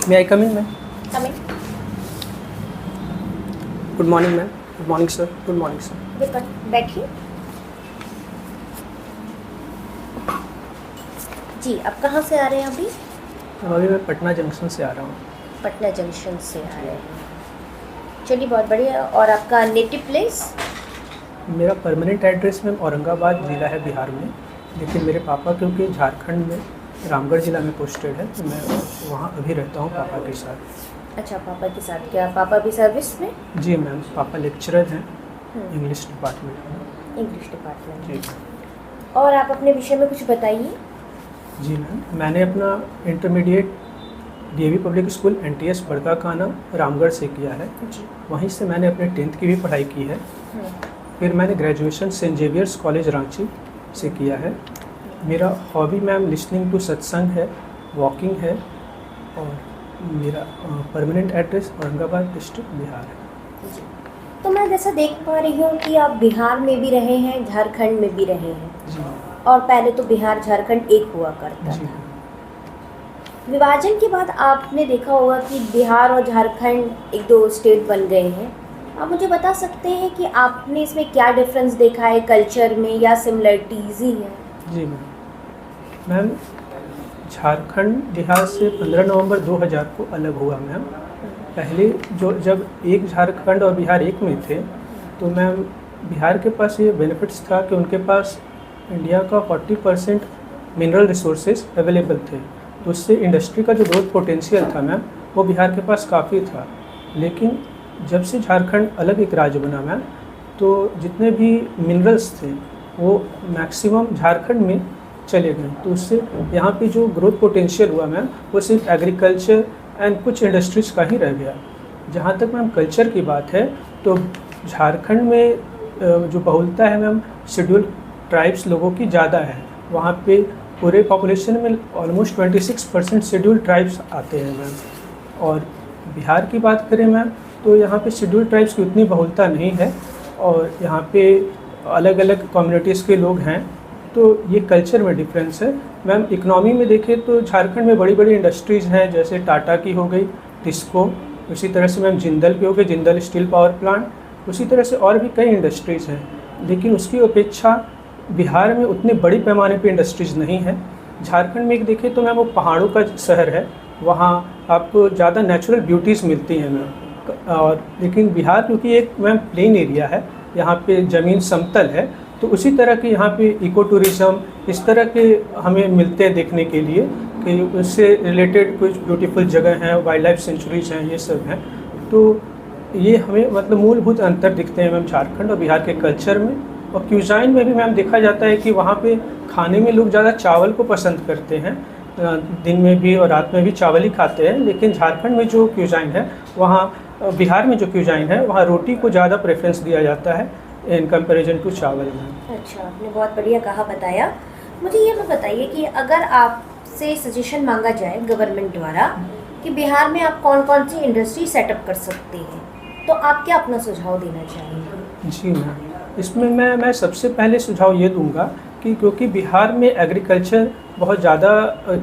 May I come in, ma'am? Come in. Good morning, ma'am. Good morning, sir. Good morning, sir. बैठिए। जी, आप कहाँ से आ रहे हैं अभी? अभी मैं पटना जंक्शन से आ रहा हूँ। पटना जंक्शन से आ रहे हैं। चलिए, बहुत बढ़िया। और आपका नेटिव प्लेस? मेरा परमानेंट एड्रेस मैम औरंगाबाद ज़िला है बिहार में, लेकिन मेरे पापा क्योंकि झारखंड में रामगढ़ ज़िला में पोस्टेड है, तो मैं वहाँ अभी रहता हूँ पापा के साथ। अच्छा, पापा के साथ। क्या पापा भी सर्विस में? जी मैम, पापा लेक्चरर हैं इंग्लिश डिपार्टमेंट में। English department. जी और आप अपने विषय में कुछ बताइए। जी मैम, मैंने अपना intermediate DAV public school NTS Barkakana Ramgarh से किया है। जी। वहीं से मैंने अपने 10th की भी पढ़ाई की है। फिर मैंने graduation Saint Xavier's College Ranchi से किया है। मेरा हॉबी मैम लिसनिंग टू सत्संग है, वॉकिंग है, और मेरा permanent address Aurangabad district Bihar है। जी। तो मैं जैसा देख पा रही हूँ कि आप बिहार में भी रहे हैं, झारखंड में भी रहे हैं। जी और पहले तो बिहार झारखंड एक हुआ करता जी। था। विभाजन के बाद आपने देखा होगा कि बिहार और झारखंड एक दो स्टेट बन गए हैं। आप मुझे बता सकते हैं कि आपने इसमें क्या डिफरेंस देखा है, कल्चर में, या सिमिलरिटीज़ ही है? जी मैम, झारखंड बिहार से 15 नवंबर 2000 को अलग हुआ मैम। पहले जब एक झारखंड और बिहार एक में थे, तो मैम बिहार के पास ये बेनिफिट्स था कि उनके पास इंडिया का 40% मिनरल रिसोर्सेज अवेलेबल थे, तो उससे इंडस्ट्री का जो ग्रोथ पोटेंशियल था मैम, वो बिहार के पास काफ़ी था। लेकिन जब से झारखंड अलग एक राज्य बना मैम, तो जितने भी मिनरल्स थे वो मैक्सिमम झारखंड में चले गए, तो उससे यहाँ पे जो ग्रोथ पोटेंशियल हुआ मैम, वो सिर्फ एग्रीकल्चर एंड कुछ इंडस्ट्रीज़ का ही रह गया। जहाँ तक मैम कल्चर की बात है, तो झारखंड में जो बहुलता है मैम शेड्यूल ट्राइब्स लोगों की ज़्यादा है। वहाँ पे पूरे पॉपुलेशन में ऑलमोस्ट 26% शेड्यूल ट्राइब्स आते हैं मैम। और बिहार की बात करें मैम, तो यहाँ पे शेड्यूल ट्राइब्स की उतनी बहुलता नहीं है, और यहाँ पे अलग अलग कम्युनिटीज़ के लोग हैं, तो ये कल्चर में डिफरेंस है मैम। इकनॉमी में देखें तो झारखंड में बड़ी बड़ी इंडस्ट्रीज़ हैं, जैसे टाटा की हो गई, टिस्को, उसी तरह से मैम जिंदल की हो गई, जिंदल स्टील पावर प्लांट, उसी तरह से और भी कई इंडस्ट्रीज़ हैं। लेकिन उसकी अपेक्षा बिहार में उतने बड़ी पैमाने पे इंडस्ट्रीज़ नहीं है। झारखंड में एक देखें तो मैम वो पहाड़ों का शहर है, वहाँ आपको ज़्यादा नेचुरल ब्यूटीज़ मिलती हैं मैम। और लेकिन बिहार क्योंकि एक मैम प्लेन एरिया है, यहाँ पे ज़मीन समतल है, तो उसी तरह के यहाँ पे इको टूरिज़्म इस तरह के हमें मिलते हैं देखने के लिए, कि उससे रिलेटेड कुछ ब्यूटीफुल जगह हैं, वाइल्ड लाइफ सेंचुरीज हैं, ये सब हैं। तो ये हमें मतलब मूलभूत अंतर दिखते हैं मैम झारखंड और बिहार के कल्चर में। और क्यूजाइन में भी मैम देखा जाता है कि वहाँ पे खाने में लोग ज़्यादा चावल को पसंद करते हैं, दिन में भी और रात में भी चावल ही खाते हैं। लेकिन झारखंड में जो क्यूजाइन है, वहाँ बिहार में जो क्यूजाइन है, वहाँ रोटी को ज़्यादा प्रेफरेंस दिया जाता है इन कंपैरिजन टू चावल में। अच्छा, आपने बहुत बढ़िया कहा बताया। मुझे ये बताइए कि अगर आपसे सजेशन मांगा जाए गवर्नमेंट द्वारा कि बिहार में आप कौन कौन सी इंडस्ट्री सेटअप कर सकते हैं, तो आप क्या अपना सुझाव देना चाहेंगे? जी मैम, इसमें मैं सबसे पहले सुझाव ये दूंगा कि क्योंकि बिहार में एग्रीकल्चर बहुत ज़्यादा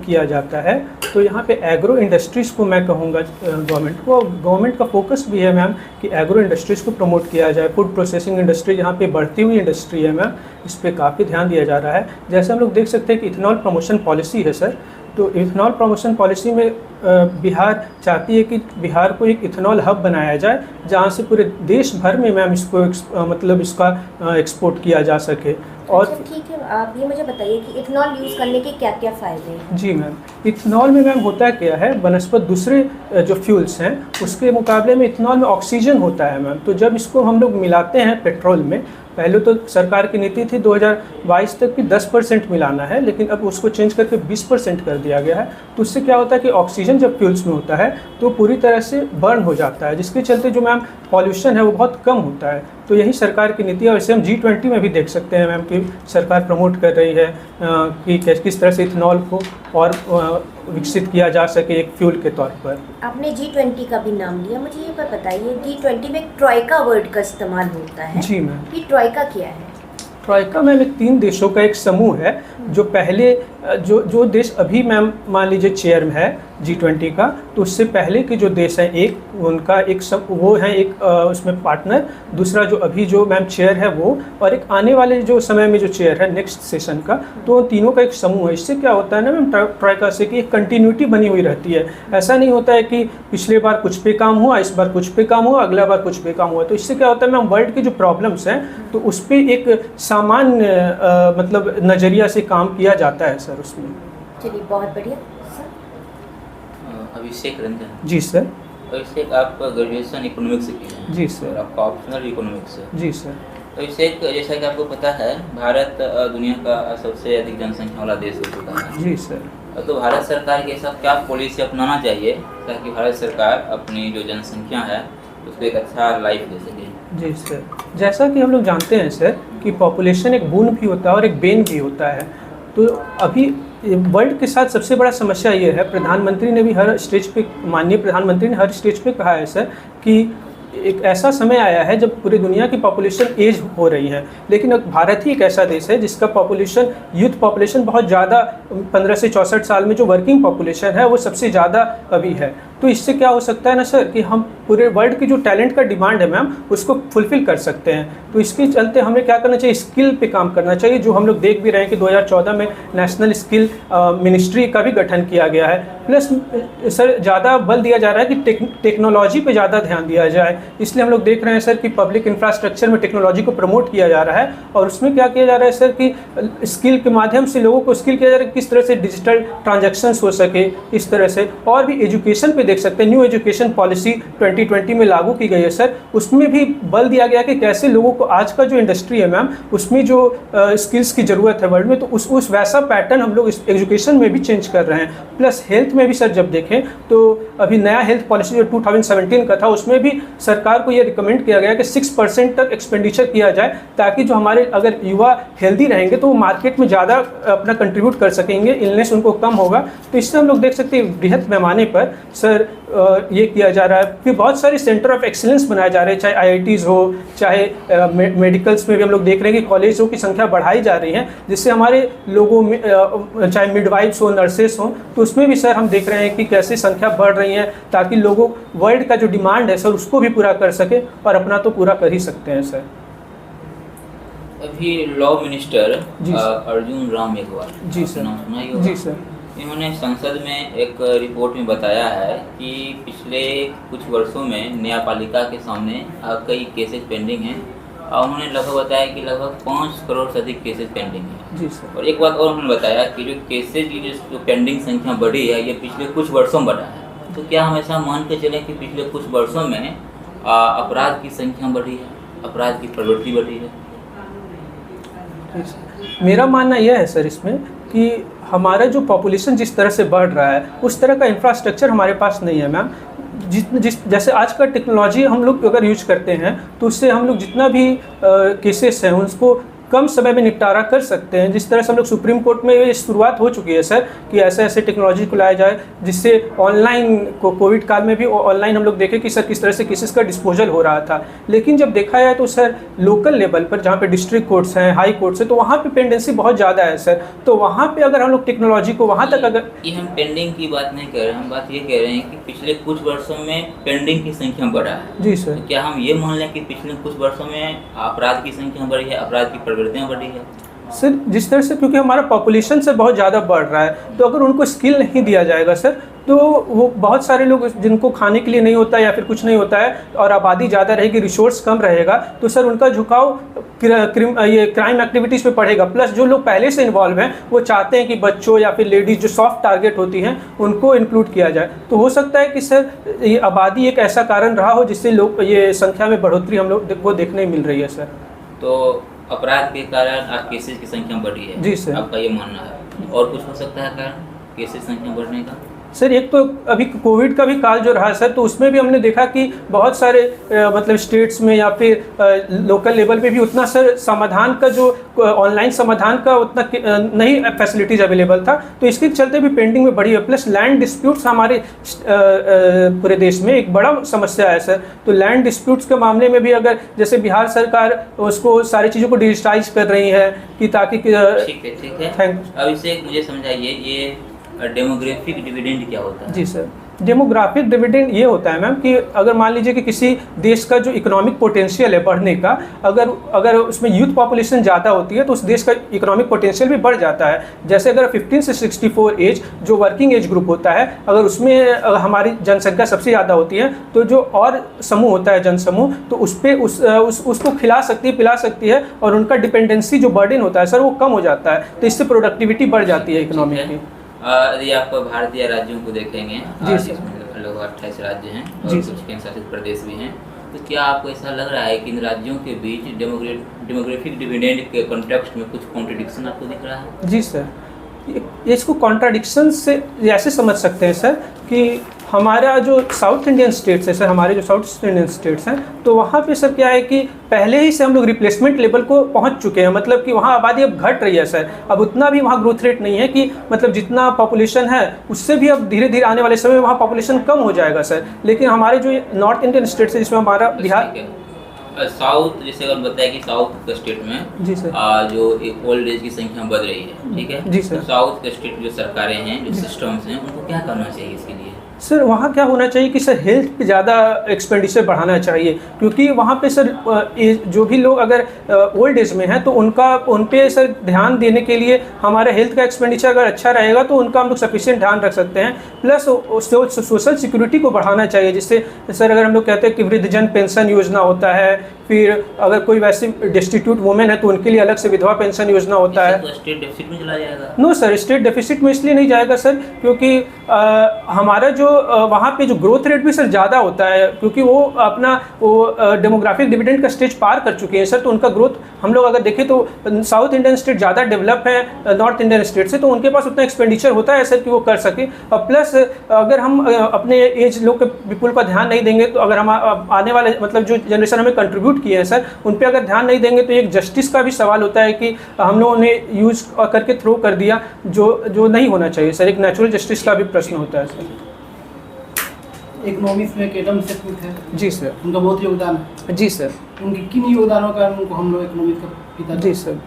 किया जाता है, तो यहाँ पे एग्रो इंडस्ट्रीज़ को मैं कहूँगा गवर्नमेंट का फोकस भी है मैम कि एग्रो इंडस्ट्रीज़ को प्रमोट किया जाए। फूड प्रोसेसिंग इंडस्ट्री यहाँ पे बढ़ती हुई इंडस्ट्री है मैम, इस पर काफ़ी ध्यान दिया जा रहा है। जैसे हम लोग देख सकते हैं कि इथेनॉल प्रमोशन पॉलिसी है सर, तो इथेनॉल प्रमोशन पॉलिसी में बिहार चाहती है कि बिहार को एक इथेनॉल हब बनाया जाए, जहाँ से पूरे देश भर में मैम इसको मतलब इसका एक्सपोर्ट किया जा सके। और अच्छा, ठीक है, आप ये मुझे बताइए कि इथेनॉल यूज़ करने के क्या क्या फ़ायदे हैं? जी मैम, इथेनॉल में मैम होता क्या है, बनस्पत दूसरे जो फ्यूल्स हैं उसके मुकाबले में इथेनॉल में ऑक्सीजन होता है मैम। तो जब इसको हम लोग मिलाते हैं पेट्रोल में, पहले तो सरकार की नीति थी 2022 तक कि 10% मिलाना है, लेकिन अब उसको चेंज करके 20% कर दिया गया है। तो उससे क्या होता है कि ऑक्सीजन जब फ्यूल्स में होता है तो पूरी तरह से बर्न हो जाता है, जिसके चलते जो मैम पॉल्यूशन है वो बहुत कम होता है। तो यही सरकार की नीति है। वैसे हम G20 में भी देख सकते हैं मैम कि सरकार प्रमोट कर रही है कि किस तरह से इथेनॉल को और विकसित किया जा सके एक फ्यूल के तौर पर। आपने G20 का भी नाम लिया, मुझे ये बताइए G20 में ट्रोइका वर्ड का इस्तेमाल होता है। जी मैम, ये ट्रोइका क्या है? ट्रोइका मैम एक 3 देशों का एक समूह है जो पहले जो देश अभी मैम मान लीजिए चेयर में है G20 का, तो उससे पहले के जो देश हैं एक उनका एक सब वो हैं एक उसमें पार्टनर, दूसरा जो अभी जो मैम चेयर है वो, और एक आने वाले जो समय में जो चेयर है नेक्स्ट सेशन का, तो तीनों का एक समूह है। इससे क्या होता है ना मैम ट्राइका से कि एक कंटिन्यूटी बनी हुई रहती है। ऐसा नहीं होता है कि पिछले बार कुछ पे काम हुआ, इस बार कुछ पे काम हुआ, अगला बार कुछ पे काम हुआ। तो इससे क्या होता है मैम वर्ल्ड के जो प्रॉब्लम्स हैं तो उस पर एक सामान्य मतलब नज़रिया से काम किया जाता है सर उसमें। चलिए बहुत बढ़िया सर। अभिषेक रंजन। जी सर। अभिषेक, आप ग्रेजुएशन इकोनॉमिक्स से किए हैं। जी सर। और आपका ऑप्शनल इकोनॉमिक्स है। जी सर। अभिषेक, जैसा कि आपको पता है भारत दुनिया का सबसे अधिक जनसंख्या वाला देश हो चुका है। जी सर। तो भारत सरकार के साथ क्या पॉलिसी अपनाना चाहिए ताकि भारत सरकार अपनी जो जनसंख्या है उसको एक अच्छा लाइफ दे सके? जी सर, जैसा कि हम लोग जानते हैं सर कि पॉपुलेशन एक बून भी होता है और एक बेन भी होता है। तो अभी वर्ल्ड के साथ सबसे बड़ा समस्या ये है, प्रधानमंत्री ने भी हर स्टेज पे, माननीय प्रधानमंत्री ने हर स्टेज पे कहा है सर कि एक ऐसा समय आया है जब पूरी दुनिया की पॉपुलेशन एज हो रही है, लेकिन भारत ही एक ऐसा देश है जिसका पॉपुलेशन, यूथ पॉपुलेशन बहुत ज़्यादा 15 से 64 साल में जो वर्किंग पॉपुलेशन है वो सबसे ज़्यादा अभी है। तो इससे क्या हो सकता है ना सर कि हम पूरे वर्ल्ड की जो टैलेंट का डिमांड है मैम उसको फुलफ़िल कर सकते हैं। तो इसके चलते हमें क्या करना चाहिए, स्किल पे काम करना चाहिए, जो हम लोग देख भी रहे हैं कि 2014 में नेशनल स्किल मिनिस्ट्री का भी गठन किया गया है। प्लस सर ज़्यादा बल दिया जा रहा है कि टेक्नोलॉजी पे ज़्यादा ध्यान दिया जाए, इसलिए हम लोग देख रहे हैं सर कि पब्लिक इंफ्रास्ट्रक्चर में टेक्नोलॉजी को प्रमोट किया जा रहा है। और उसमें क्या किया जा रहा है सर कि स्किल के माध्यम से लोगों को स्किल किया जा रहा है किस तरह से डिजिटल ट्रांजैक्शंस हो सके, इस तरह से। और भी एजुकेशन पे देख सकते हैं, न्यू एजुकेशन पॉलिसी 2020 में लागू की गई है सर, उसमें भी बल दिया गया कि कैसे लोगों को आज का जो इंडस्ट्री है मैम उसमें जो स्किल्स की ज़रूरत है वर्ल्ड में, तो उस वैसा पैटर्न हम लोग इस एजुकेशन में भी चेंज कर रहे हैं। प्लस हेल्थ में भी सर जब देखें तो अभी नया हेल्थ पॉलिसी जो 2017 का था उसमें भी सरकार को ये रिकमेंड किया गया कि 6% तक एक्सपेंडिचर किया जाए, ताकि जो हमारे अगर युवा हेल्दी रहेंगे तो वो मार्केट में ज़्यादा अपना कंट्रीब्यूट कर सकेंगे, इलनेस उनको कम होगा। तो इससे हम लोग देख सकते हैं बृहत पैमाने पर सर ये किया जा रहा है। फिर बहुत सारे सेंटर ऑफ एक्सीलेंस बनाए जा रहे हैं, चाहे IITs हो, चाहे मेडिकल्स में भी हम लोग देख रहे हैं कि कॉलेजों की संख्या बढ़ाई जा रही है, जिससे हमारे लोगों में चाहे मिडवाइफ्स हो, नर्सेस हो, तो उसमें भी सर हम देख रहे हैं कि कैसे संख्या बढ़ रही है, ताकि लोगों वर्ल्ड का जो डिमांड है सर उसको भी पूरा कर सके, और अपना तो पूरा कर ही सकते हैं सर। अभी लॉ मिनिस्टर अर्जुन राम मेघवाल, जी सर, नाम सुना ही होगा। जी सर, इन्होंने संसद में एक रिपोर्ट में बताया है कि पिछले कुछ वर्षों में न्यायपालिका के सामने कई केसेस पेंडिंग हैं, और उन्होंने लगभग बताया कि लगभग 5 करोड़ से अधिक केसेस पेंडिंग हैं। जी सर। और एक बात और उन्होंने बताया कि जो केसेस की जो पेंडिंग संख्या बढ़ी है ये पिछले कुछ वर्षों में बढ़ा है। तो क्या हम ऐसा मान के चलें कि पिछले कुछ वर्षों में अपराध की संख्या बढ़ी है, अपराध की प्रवृत्ति बढ़ी है? मेरा मानना यह है सर इसमें कि हमारा जो पॉपुलेशन जिस तरह से बढ़ रहा है उस तरह का इंफ्रास्ट्रक्चर हमारे पास नहीं है मैम। जैसे आज का टेक्नोलॉजी हम लोग अगर यूज करते हैं तो उससे हम लोग जितना भी केसेस हैं उसको कम समय में निपटारा कर सकते हैं। जिस तरह से हम लोग सुप्रीम कोर्ट में ये शुरुआत हो चुकी है सर कि ऐसे ऐसे टेक्नोलॉजी को लाया जाए जिससे ऑनलाइन को, कोविड काल में भी ऑनलाइन हम लोग देखें कि सर किस तरह से केसेस का डिस्पोजल हो रहा था। लेकिन जब देखा जाए तो सर लोकल लेवल पर जहाँ पे डिस्ट्रिक्ट कोर्ट्स हैं, हाई कोर्ट्स हैं, तो वहाँ पे पेंडेंसी बहुत ज़्यादा है सर। तो वहाँ पे अगर हम लोग टेक्नोलॉजी को वहाँ तक अगर, ये हम पेंडिंग की बात नहीं कर रहे हैं, हम बात ये कह रहे हैं कि पिछले कुछ वर्षों में पेंडिंग की संख्या बढ़ा है। जी सर। तो क्या हम ये मान लें कि पिछले कुछ वर्षों में अपराध की संख्या बढ़ी है, अपराध की प्रवृत्तियाँ बढ़ी है? सर जिस तरह से, क्योंकि हमारा पॉपुलेशन से बहुत ज़्यादा बढ़ रहा है, तो अगर उनको स्किल नहीं दिया जाएगा सर तो वो बहुत सारे लोग जिनको खाने के लिए नहीं होता है या फिर कुछ नहीं होता है और आबादी ज़्यादा रहेगी, रिसोर्स कम रहेगा, तो सर उनका झुकाव ये क्राइम एक्टिविटीज़ पे पड़ेगा। प्लस जो लोग पहले से इन्वॉल्व हैं वो चाहते हैं कि बच्चों या फिर लेडीज़ जो सॉफ्ट टारगेट होती हैं उनको इंक्लूड किया जाए। तो हो सकता है कि सर ये आबादी एक ऐसा कारण रहा हो जिससे लोग ये संख्या में बढ़ोतरी हम लोग को देखने मिल रही है सर। तो अपराध के कारण आज केसेस की संख्या बढ़ी है? जी सर। आपका ये मानना है? और कुछ हो सकता है कारण केसेस संख्या बढ़ने का? सर एक तो अभी कोविड का भी काल जो रहा सर, तो उसमें भी हमने देखा कि बहुत सारे मतलब स्टेट्स में या फिर लोकल लेवल पे भी उतना सर समाधान का जो ऑनलाइन समाधान का उतना नहीं फैसिलिटीज़ अवेलेबल था, तो इसके चलते भी पेंडिंग में बढ़ी है। प्लस लैंड डिस्प्यूट्स हमारे पूरे देश में एक बड़ा समस्या है सर। तो लैंड डिस्प्यूट्स के मामले में भी अगर जैसे बिहार सरकार उसको सारी चीज़ों को डिजिटाइज कर रही है कि ताकि ठीक है। थैंक अब इसे मुझे समझाइए, ये डेमोग्राफिक डिविडेंड क्या होता है? जी सर, डेमोग्राफिक डिविडेंड ये होता है मैम कि अगर मान लीजिए कि किसी देश का जो इकोनॉमिक पोटेंशियल है बढ़ने का, अगर उसमें यूथ पॉपुलेशन ज़्यादा होती है तो उस देश का इकोनॉमिक पोटेंशियल भी बढ़ जाता है। जैसे अगर 15 से 64 एज जो वर्किंग एज ग्रुप होता है, अगर उसमें हमारी जनसंख्या सबसे ज़्यादा होती है तो जो और समूह होता है जनसमूह, तो उस पर उसको खिला सकती है, पिला सकती है, और उनका डिपेंडेंसी जो बर्डन होता है सर वो कम हो जाता है। तो इससे प्रोडक्टिविटी बढ़ जाती है इकोनॉमिक की। यदि आप भारतीय राज्यों को देखेंगे, जी जिसमें लगभग 28 राज्य हैं और जी कुछ केंद्र शासित प्रदेश भी हैं, तो क्या आपको ऐसा लग रहा है कि इन राज्यों के बीच डेमोग्राफिक डिविडेंड के कॉन्टेक्स्ट में कुछ कॉन्ट्रडिक्शन आपको दिख रहा है? जी सर, इसको कॉन्ट्राडिक्शन से ऐसे समझ सकते हैं सर कि हमारा जो साउथ इंडियन स्टेट्स है सर, हमारे जो साउथ इंडियन स्टेट्स हैं, तो वहाँ पे सर क्या है कि पहले ही से हम लोग रिप्लेसमेंट लेवल को पहुँच चुके हैं। मतलब कि वहाँ आबादी अब घट रही है सर, अब उतना भी वहाँ ग्रोथ रेट नहीं है कि मतलब जितना पॉपुलेशन है उससे भी अब धीरे धीरे आने वाले समय में वहाँ पॉपुलेशन कम हो जाएगा सर। लेकिन हमारे जो नॉर्थ इंडियन स्टेट्स है जिसमें हमारा बिहार, साउथ, जैसे अगर बताया कि साउथ के स्टेट में जी सर जो ओल्ड एज की संख्या बढ़ रही है, ठीक है जी सर, तो साउथ के स्टेट जो सरकारें हैं, जो सिस्टम्स हैं, उनको क्या करना चाहिए इसके लिए? सर वहाँ क्या होना चाहिए कि सर हेल्थ पे ज़्यादा एक्सपेंडिचर बढ़ाना चाहिए, क्योंकि वहाँ पे सर जो भी लोग अगर ओल्ड एज में हैं तो उन पे सर ध्यान देने के लिए हमारा हेल्थ का एक्सपेंडिचर अगर अच्छा रहेगा तो उनका हम लोग सफिशिएंट ध्यान रख सकते हैं। प्लस सोशल सिक्योरिटी को बढ़ाना चाहिए, जिससे सर अगर हम लोग कहते हैं कि वृद्धजन पेंशन योजना होता है, फिर अगर कोई वैसे डिस्टिट्यूट वुमेन है तो उनके लिए अलग से विधवा पेंशन योजना होता है। तो स्टेट डेफिसिट में चला जाएगा? नो सर, स्टेट डेफिसिट में इसलिए नहीं जाएगा सर क्योंकि हमारा जो वहाँ पे जो ग्रोथ रेट भी सर ज़्यादा होता है, क्योंकि वो अपना डेमोग्राफिक डिविडेंड का स्टेज पार कर चुके हैं सर। तो उनका ग्रोथ हम लोग अगर देखें तो साउथ इंडियन स्टेट ज़्यादा डेवलप है नॉर्थ इंडियन स्टेट से, तो उनके पास उतना एक्सपेंडिचर होता है सर कि वो कर सके। और प्लस अगर हम अपने एज लोग के पीपुल पर ध्यान नहीं देंगे तो अगर हम आने वाले मतलब जो जनरेशन हमें कंट्रीब्यूट किए हैं सर उन पर अगर ध्यान नहीं देंगे तो एक जस्टिस का भी सवाल होता है कि हम लोगों ने यूज़ करके थ्रो कर दिया, जो नहीं होना चाहिए सर। एक नेचुरल जस्टिस का भी प्रश्न होता है सर। इकोनॉमिक्स में एडम स्मिथ है, जी सर, उनका बहुत योगदान है। जी सर, उनके किन योगदानों का उनको हम लोग इकोनॉमिक्स का पिता? जी सर,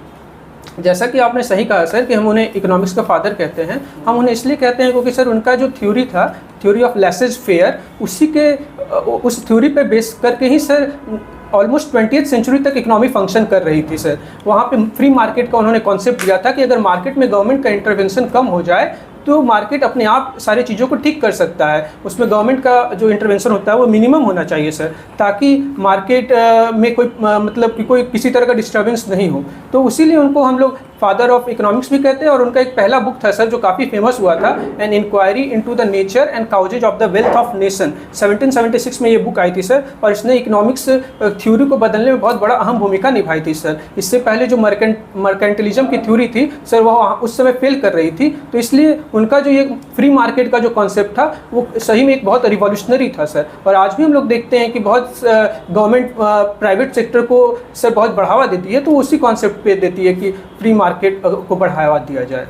जैसा कि आपने सही कहा सर कि हम उन्हें इकोनॉमिक्स का फादर कहते हैं। हम उन्हें इसलिए कहते हैं क्योंकि सर उनका जो थ्योरी था, थ्योरी ऑफ लेसेज फेयर, उस थ्योरी पे बेस करके ही सर ऑलमोस्ट 20th सेंचुरी तक इकोनॉमी फंक्शन कर रही थी सर। वहाँ पे फ्री मार्केट का उन्होंने कॉन्सेप्ट दिया था कि अगर मार्केट में गवर्नमेंट का इंटरवेंशन कम हो जाए तो मार्केट अपने आप सारी चीज़ों को ठीक कर सकता है। उसमें गवर्नमेंट का जो इंटरवेंशन होता है वो मिनिमम होना चाहिए सर, ताकि मार्केट में कोई मतलब कि कोई किसी तरह का डिस्टर्बेंस नहीं हो। तो उसीलिए उनको हम लोग फादर ऑफ इकोनॉमिक्स भी कहते हैं। और उनका एक पहला बुक था सर जो काफ़ी फेमस हुआ था, an inquiry into the nature and causes of the wealth of nation. 1776 में ये बुक आई थी सर, और इसने इकोनॉमिक्स थ्योरी को बदलने में बहुत बड़ा अहम भूमिका निभाई थी सर। इससे पहले जो मर्केंटिलिज्म की थ्योरी थी सर वो उस समय फेल कर रही थी, तो इसलिए उनका जो ये फ्री मार्केट का जो कॉन्सेप्ट था वो सही में एक बहुत रिवॉल्यूशनरी था सर। और आज भी हम लोग देखते हैं कि बहुत गवर्नमेंट प्राइवेट सेक्टर को सर बहुत बढ़ावा देती है, तो उसी कॉन्सेप्ट पे देती है कि फ्री मार्केट को बढ़ावा दिया जाए।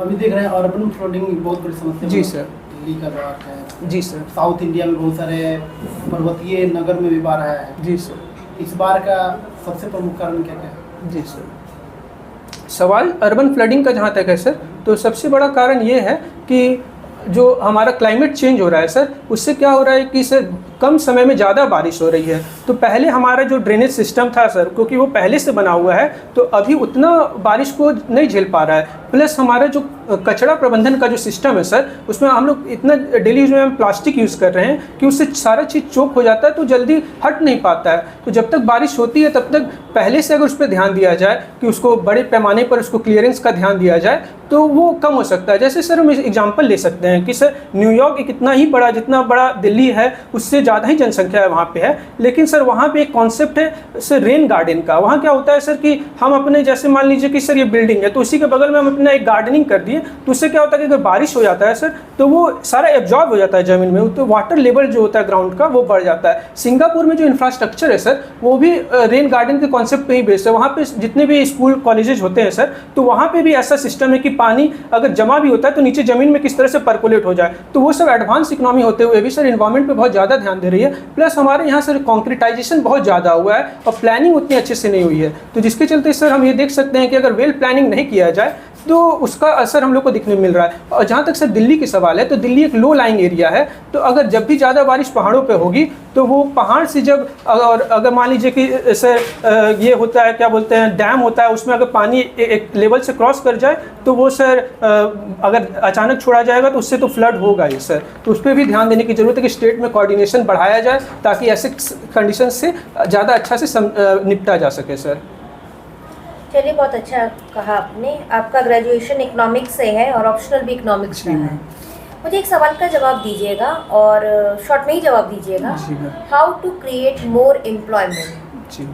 अभी देख रहे हैं अर्बन फ्लडिंग बहुत बड़ी समस्या। जी सर, दिल्ली का बाढ़ है, जी सर, साउथ इंडिया में बहुत सारे पर्वतीय नगर में भी बाढ़ आया है। जी सर। इस बार का सबसे प्रमुख कारण क्या क्या है? जी सर, सवाल अर्बन फ्लडिंग का जहाँ तक है सर, तो सबसे बड़ा कारण ये है कि जो हमारा क्लाइमेट चेंज हो रहा है सर, उससे क्या हो रहा है कि सर कम समय में ज़्यादा बारिश हो रही है। तो पहले हमारा जो ड्रेनेज सिस्टम था सर, क्योंकि वो पहले से बना हुआ है, तो अभी उतना बारिश को नहीं झेल पा रहा है। प्लस हमारा जो कचरा प्रबंधन का जो सिस्टम है सर, उसमें हम लोग इतना डेली यूज में हम प्लास्टिक यूज़ कर रहे हैं कि उससे सारा चीज़ चोक हो जाता है, तो जल्दी हट नहीं पाता है। तो जब तक बारिश होती है तब तक पहले से अगर उस पर ध्यान दिया जाए कि उसको बड़े पैमाने पर उसको क्लियरेंस का ध्यान दिया जाए, तो वो कम हो सकता है। जैसे सर हम एग्जांपल ले सकते हैं कि सर न्यूयॉर्क एक इतना ही बड़ा, जितना बड़ा दिल्ली है उससे ज़्यादा ही जनसंख्या है वहाँ पे है, लेकिन सर वहाँ पे एक कॉन्सेप्ट है सर रेन गार्डन का। वहाँ क्या होता है सर कि हम अपने, जैसे मान लीजिए कि सर ये बिल्डिंग है तो उसी के बगल में हम अपना एक गार्डनिंग कर दिए, तो उससे क्या होता है कि अगर बारिश हो जाता है सर तो वो सारा एब्जॉर्ब हो जाता है ज़मीन में, तो वाटर लेवल जो होता है ग्राउंड का वो बढ़ जाता है। सिंगापुर में जो इंफ्रास्ट्रक्चर है सर वो भी रेन गार्डन के कॉन्सेप्ट पे ही बेस्ड है। वहाँ पे जितने भी स्कूल कॉलेजेस होते हैं सर, तो वहाँ पे भी ऐसा सिस्टम है कि पानी अगर जमा भी होता है तो नीचे ज़मीन में किस तरह से परकोलेट हो जाए। तो वो सब एडवांस इकोनॉमी होते हुए भी सर इन्वायरमेंट पे बहुत ज़्यादा ध्यान दे रही है। प्लस हमारे यहाँ सर कॉन्क्रीटाइजेशन बहुत ज़्यादा हुआ है और प्लानिंग उतनी अच्छे से नहीं हुई है, तो जिसके चलते सर हम ये देख सकते हैं कि अगर वेल प्लानिंग नहीं किया जाए तो उसका असर हम लोग को दिखने मिल रहा है। और जहाँ तक सर दिल्ली की सवाल है, तो दिल्ली एक लो लाइंग एरिया है, तो अगर जब भी ज़्यादा बारिश पहाड़ों पे होगी तो वो पहाड़ से जब अगर मान लीजिए कि सर ये होता है, क्या बोलते हैं, डैम होता है, उसमें अगर पानी एक लेवल से क्रॉस कर जाए तो वो सर अगर अचानक छोड़ा जाएगा तो उससे तो फ्लड होगा ही सर। तो उस पर भी ध्यान देने की ज़रूरत है कि स्टेट में कोऑर्डिनेशन बढ़ाया जाए ताकि ऐसे कंडीशन से ज़्यादा अच्छा से निपटा जा सके सर। चलिए, बहुत अच्छा कहा आपने। आपका ग्रेजुएशन इकोनॉमिक्स से है और ऑप्शनल भी इकोनॉमिक्स का है। मुझे एक सवाल का जवाब दीजिएगा और शॉर्ट में ही जवाब दीजिएगा। How to create more employment? जी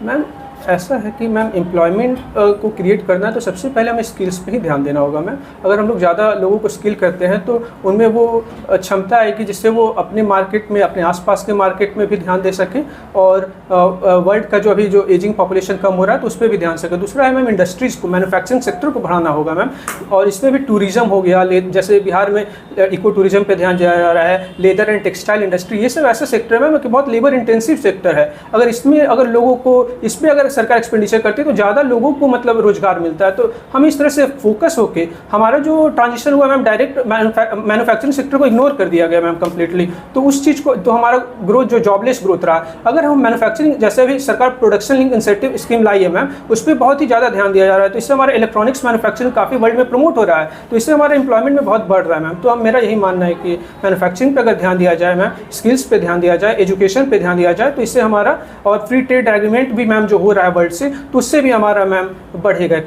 मैम, ऐसा है कि मैम एम्प्लॉयमेंट को क्रिएट करना है तो सबसे पहले हमें स्किल्स पे ही ध्यान देना होगा मैम। अगर हम लोग ज़्यादा लोगों को स्किल करते हैं तो उनमें वो क्षमता आएगी जिससे वो अपने मार्केट में, अपने आसपास के मार्केट में भी ध्यान दे सकें और वर्ल्ड का जो अभी जो एजिंग पॉपुलेशन कम हो रहा है तो उस पर भी ध्यान सके। दूसरा है मैम इंडस्ट्रीज़ को, मैन्युफैक्चरिंग सेक्टर को बढ़ाना होगा मैम, और इसमें भी टूरिज़्म हो गया, जैसे बिहार में इको टूरिज़्म पे ध्यान दिया जा रहा है, लेदर एंड टेक्सटाइल इंडस्ट्री, ये सब ऐसा सेक्टर है मैम कि बहुत लेबर इंटेंसिव सेक्टर है। अगर इसमें अगर लोगों को इस पर अगर सरकार एक्सपेंडिचर करती है तो ज़्यादा लोगों को मतलब रोजगार मिलता है। तो हमें इस तरह से फोकस होके, हमारा जो ट्रांजिशन हुआ मैम डायरेक्ट मैन्युफैक्चरिंग सेक्टर को इग्नोर कर दिया गया मैम कम्प्लीटली, तो उस चीज़ को, तो हमारा ग्रोथ जो जॉबलेस ग्रोथ रहा। अगर हम मैन्युफैक्चरिंग, जैसे अभी सरकार प्रोडक्शन लिंक इंसेंटिव स्कीम लाई है मैम, उस पर बहुत ही ज़्यादा ध्यान दिया जा रहा है, तो इससे हमारा इलेक्ट्रॉनिक्स मैन्युफैक्चरिंग काफ़ी वर्ल्ड में प्रमोट हो रहा है, तो इससे हमारा एम्प्लॉयमेंट में बहुत बढ़ रहा है मैम। तो अब मेरा यही मानना है कि मैन्युफैक्चरिंग पर अगर ध्यान दिया जाए मैम, स्किल्स पे ध्यान दिया जाए, एजुकेशन पे ध्यान दिया जाए, तो इससे हमारा, और फ्री ट्रेड एग्रीमेंट भी मैम जो हो रहा है वर्ल्ड से, तो उससे भी हमारा मैम बढ़ेगा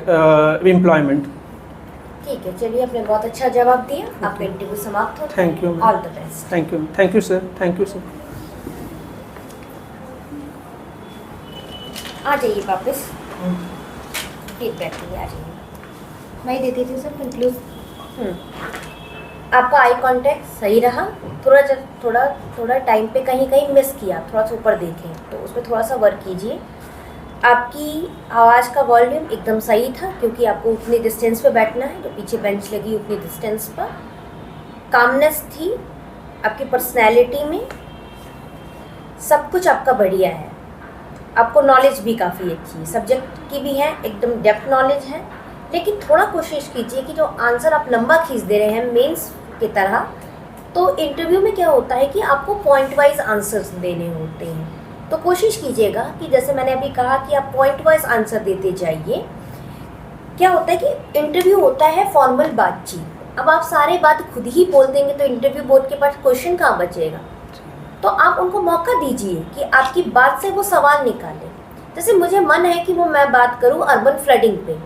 एम्प्लॉयमेंट। ठीक है, चलिए, आपने बहुत अच्छा जवाब दिया। आपका इंटरव्यू समाप्त होता है। Thank you, all the best. Thank you sir, thank you sir. आ जाइए वापस, फीडबैक के लिए आ जाइए। मैं ही देती थी सर कंक्लूड। आपका आई कांटेक्ट सही रहा, थोड़ा टाइम पे कहीं मिस किया, थोड़ा सा ऊपर देखें, तो उस पर थोड़ा सा वर्क कीजिए। आपकी आवाज़ का वॉल्यूम एकदम सही था, क्योंकि आपको उतनी डिस्टेंस पे बैठना है, जो पीछे बेंच लगी उतनी डिस्टेंस पर। कामनेस थी आपकी पर्सनैलिटी में, सब कुछ आपका बढ़िया है। आपको नॉलेज भी काफ़ी अच्छी है, सब्जेक्ट की भी है, एकदम डेप्थ नॉलेज है। लेकिन थोड़ा कोशिश कीजिए कि जो आंसर आप लंबा खींच दे रहे हैं मेंस की तरह, तो इंटरव्यू में क्या होता है कि आपको पॉइंट वाइज आंसर्स देने होते हैं। तो कोशिश कीजिएगा कि जैसे मैंने अभी कहा कि आप पॉइंट वाइज आंसर देते जाइए। क्या होता है कि इंटरव्यू होता है फॉर्मल बातचीत। अब आप सारे बात खुद ही बोल देंगे तो इंटरव्यू बोर्ड के पास क्वेश्चन कहाँ बचेगा। तो आप उनको मौका दीजिए कि आपकी बात से वो सवाल निकालें। जैसे मुझे मन है कि मैं बात करूँ अर्बन फ्लडिंग पे,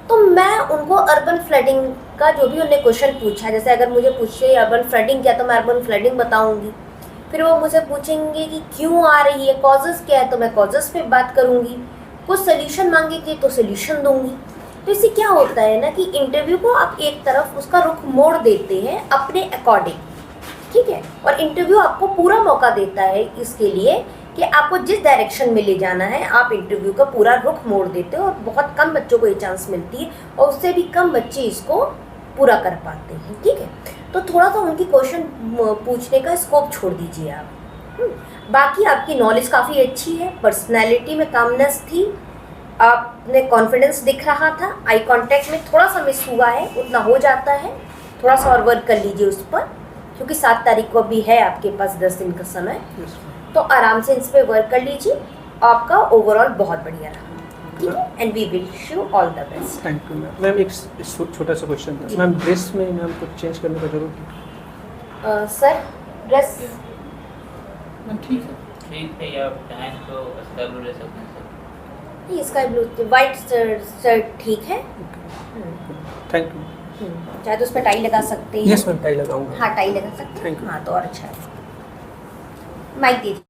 तो मैं उनको अर्बन फ्लडिंग का जो भी उन्होंने क्वेश्चन पूछा, जैसे अगर मुझे पूछे अर्बन फ्लडिंग क्या, तो मैं अर्बन फ्लडिंग बताऊंगी। फिर वो मुझे पूछेंगे कि क्यों आ रही है, कॉजेज़ क्या है, तो मैं कॉजेज़ पे बात करूंगी। कुछ सोल्यूशन मांगेंगे तो सोल्यूशन दूंगी। तो इससे क्या होता है ना कि इंटरव्यू को आप एक तरफ उसका रुख मोड़ देते हैं अपने अकॉर्डिंग, ठीक है। और इंटरव्यू आपको पूरा मौका देता है इसके लिए कि आपको जिस डायरेक्शन में ले जाना है, आप इंटरव्यू का पूरा रुख मोड़ देते हो। और बहुत कम बच्चों को ये चांस मिलती है, और उससे भी कम बच्चे इसको पूरा कर पाते हैं, ठीक है। तो थोड़ा सा उनकी क्वेश्चन पूछने का स्कोप छोड़ दीजिए आप। बाकी आपकी नॉलेज काफ़ी अच्छी है, पर्सनैलिटी में कामनेस थी, आपने कॉन्फिडेंस दिख रहा था। आई कांटेक्ट में थोड़ा सा मिस हुआ है, उतना हो जाता है, थोड़ा सा और वर्क कर लीजिए उस पर, क्योंकि 7 तारीख को भी है आपके पास 10 दिन का समय। तो आराम से इस पर वर्क कर लीजिए। आपका ओवरऑल बहुत बढ़िया रहा, ठीक है। And we wish you all the best. Thank you ma'am. Ma'am एक छोटा सा क्वेश्चन था मैम, ड्रेस में मैम कुछ चेंज करने का जरूरत है? सर ड्रेस ठीक है, ठीक है, आप चाहें तो स्काई ब्लू ले सकते हैं सर। ये स्काई ब्लू वाइट शर्ट ठीक है। Thank you. चाहे तो उस पर टाई लगा सकते हैं। यस मैम, टाई लगाऊंगा। हाँ टाई लगा सकते हैं। Thank you. हाँ तो और अच्छा है। माइक दीजिए।